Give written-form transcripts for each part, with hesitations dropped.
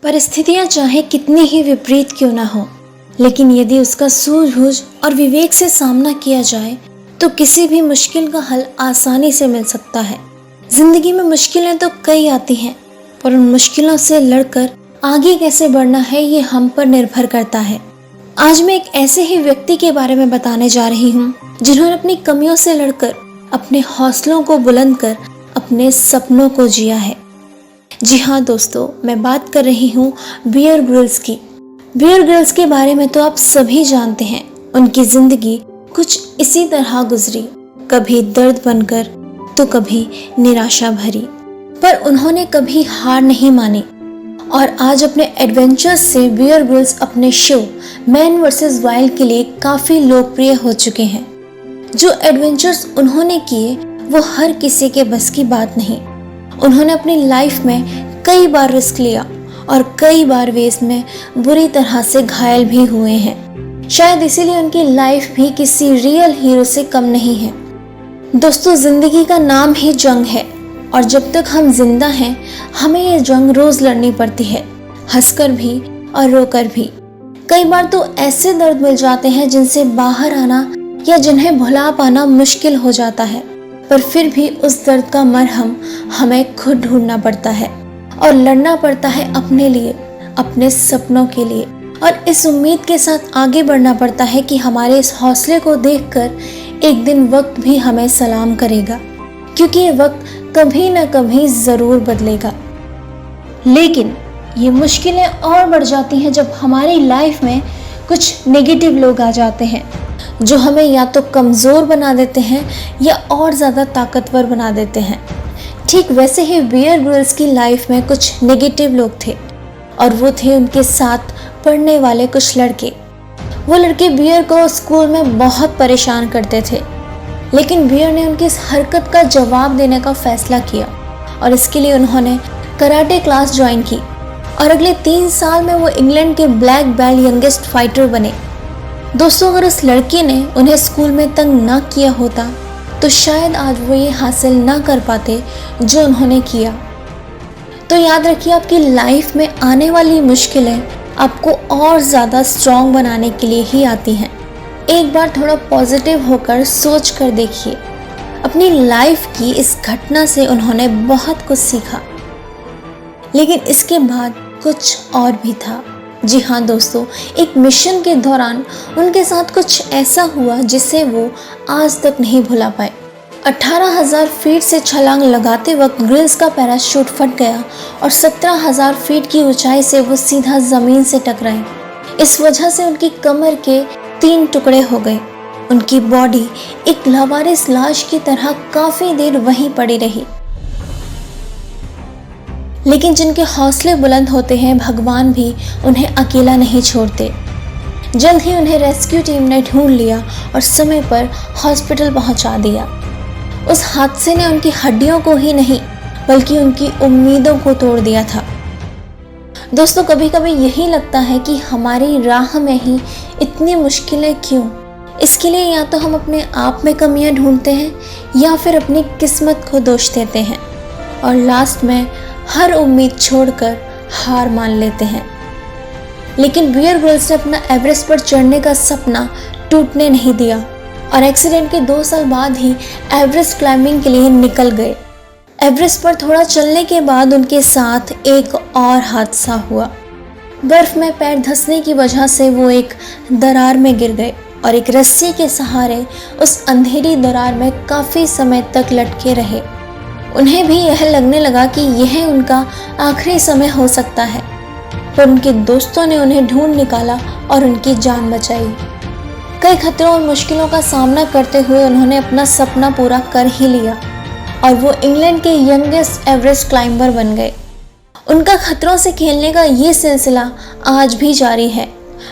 परिस्थितियां चाहे कितनी ही विपरीत क्यों ना हो, लेकिन यदि उसका सूझबूझ और विवेक से सामना किया जाए तो किसी भी मुश्किल का हल आसानी से मिल सकता है। जिंदगी में मुश्किलें तो कई आती हैं, पर उन मुश्किलों से लड़कर आगे कैसे बढ़ना है ये हम पर निर्भर करता है। आज मैं एक ऐसे ही व्यक्ति के बारे में बताने जा रही हूँ जिन्होंने अपनी कमियों से लड़कर अपने हौसलों को बुलंद कर अपने सपनों को जिया है। जी हाँ दोस्तों, मैं बात कर रही हूँ बियर ग्रिल्स की। बियर ग्रिल्स के बारे में तो आप सभी जानते हैं। उनकी जिंदगी कुछ इसी तरह गुजरी, कभी दर्द बनकर तो कभी निराशा भरी, पर उन्होंने कभी हार नहीं मानी और आज अपने एडवेंचर्स से बियर ग्रिल्स अपने शो मैन वर्सेस वाइल्ड के लिए काफी लोकप्रिय हो चुके हैं। जो एडवेंचर्स उन्होंने किए वो हर किसी के बस की बात नहीं। उन्होंने अपनी लाइफ में कई बार रिस्क लिया और कई बार वे इसमें बुरी तरह से घायल भी हुए हैं। शायद इसीलिए उनकी लाइफ भी किसी रियल हीरो से कम नहीं है। दोस्तों, जिंदगी का नाम ही जंग है और जब तक हम जिंदा हैं हमें ये जंग रोज लड़नी पड़ती है, हंसकर भी और रोकर भी। कई बार तो ऐसे दर्द मिल जाते हैं जिनसे बाहर आना या जिन्हें भुला पाना मुश्किल हो जाता है, पर फिर भी उस दर्द का मरहम हमें खुद ढूंढना पड़ता है और लड़ना पड़ता है अपने लिए, अपने सपनों के लिए, और इस उम्मीद के साथ आगे बढ़ना पड़ता है कि हमारे इस हौसले को देखकर एक दिन वक्त भी हमें सलाम करेगा, क्योंकि ये वक्त कभी न कभी जरूर बदलेगा। लेकिन ये मुश्किलें और बढ़ जाती हैं जब हमारी लाइफ में कुछ नेगेटिव लोग आ जाते हैं जो हमें या तो कमज़ोर बना देते हैं या और ज़्यादा ताकतवर बना देते हैं। ठीक वैसे ही बियर ग्रिल्स की लाइफ में कुछ नेगेटिव लोग थे और वो थे उनके साथ पढ़ने वाले कुछ लड़के। वो लड़के बियर को स्कूल में बहुत परेशान करते थे, लेकिन बियर ने उनकी इस हरकत का जवाब देने का फैसला किया और इसके लिए उन्होंने कराटे क्लास ज्वाइन की और अगले 3 साल में वो इंग्लैंड के ब्लैक बेल्ट यंगेस्ट फाइटर बने। दोस्तों, अगर उस लड़के ने उन्हें स्कूल में तंग ना किया होता तो शायद आज वो ये हासिल ना कर पाते जो उन्होंने किया। तो याद रखिए, आपकी लाइफ में आने वाली मुश्किलें आपको और ज़्यादा स्ट्रॉन्ग बनाने के लिए ही आती हैं। एक बार थोड़ा पॉजिटिव होकर सोच कर देखिए। अपनी लाइफ की इस घटना से उन्होंने बहुत कुछ सीखा, लेकिन इसके बाद कुछ और भी था। जी हाँ दोस्तों, एक मिशन के दौरान उनके साथ कुछ ऐसा हुआ जिसे वो आज तक नहीं भुला पाए। 18,000 फीट से छलांग लगाते वक्त ग्रिल्स का पैराशूट फट गया और 17,000 फीट की ऊंचाई से वो सीधा जमीन से टकराए। इस वजह से उनकी कमर के 3 टुकड़े हो गए। उनकी बॉडी एक लावारिस लाश की तरह काफी देर वहीं पड़ी रही। लेकिन जिनके हौसले बुलंद होते हैं, भगवान भी उन्हें अकेला नहीं छोड़ते। जल्द ही उन्हें रेस्क्यू टीम ने ढूंढ लिया और समय पर हॉस्पिटल पहुंचा दिया। उस हादसे ने उनकी हड्डियों को ही नहीं बल्कि उनकी उम्मीदों को तोड़ दिया था। दोस्तों, कभी कभी यही लगता है कि हमारी राह में ही इतनी मुश्किलें क्यों। इसके लिए या तो हम अपने आप में कमियां ढूंढते हैं या फिर अपनी किस्मत को दोष देते हैं और लास्ट में हर उम्मीद छोड़कर हार मान लेते हैं। लेकिन बियर ग्रिल्स ने अपना एवरेस्ट पर चढ़ने का सपना टूटने नहीं दिया और एक्सीडेंट के 2 साल बाद ही एवरेस्ट क्लाइंबिंग के लिए निकल गए। एवरेस्ट पर थोड़ा चलने के बाद उनके साथ एक और हादसा हुआ। बर्फ में पैर धंसने की वजह से वो एक दरार में गिर गए और एक रस्सी के सहारे उस अंधेरी दरार में काफ़ी समय तक लटके रहे। उन्हें भी यह लगने लगा कि यह उनका आखिरी समय हो सकता है, पर उनके दोस्तों ने उन्हें ढूंढ निकाला और उनकी जान बचाई। कई खतरों और मुश्किलों का सामना करते हुए उन्होंने अपना सपना पूरा कर ही लिया और वो इंग्लैंड के यंगेस्ट एवरेस्ट क्लाइंबर बन गए। उनका खतरों से खेलने का ये सिलसिला आज भी जारी है।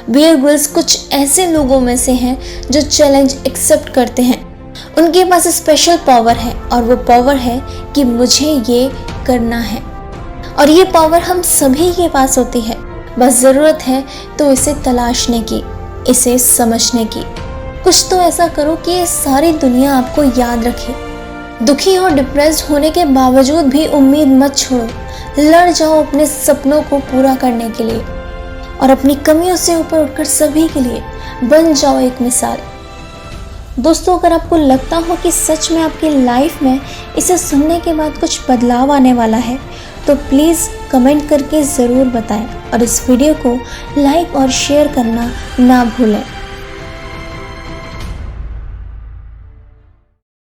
बियर ग्रिल्स कुछ ऐसे लोगों में से हैं जो चैलेंज एक्सेप्ट करते हैं। उनके पास स्पेशल पावर है और वो पावर है कि मुझे ये करना है, और ये पावर हम सभी के पास होती है। बस ज़रूरत है तो इसे तलाशने की, इसे समझने की। कुछ तो ऐसा करो कि ये सारी दुनिया आपको याद रखे। दुखी और डिप्रेस्ड होने के बावजूद भी उम्मीद मत छोड़ो, लड़ जाओ अपने सपनों को पूरा करने के लिए और अपनी कमियों से ऊपर उठकर सभी के लिए बन जाओ एक मिसाल। दोस्तों, अगर आपको लगता हो कि सच में आपकी लाइफ में इसे सुनने के बाद कुछ बदलाव आने वाला है तो प्लीज़ कमेंट करके ज़रूर बताएं और इस वीडियो को लाइक और शेयर करना ना भूलें।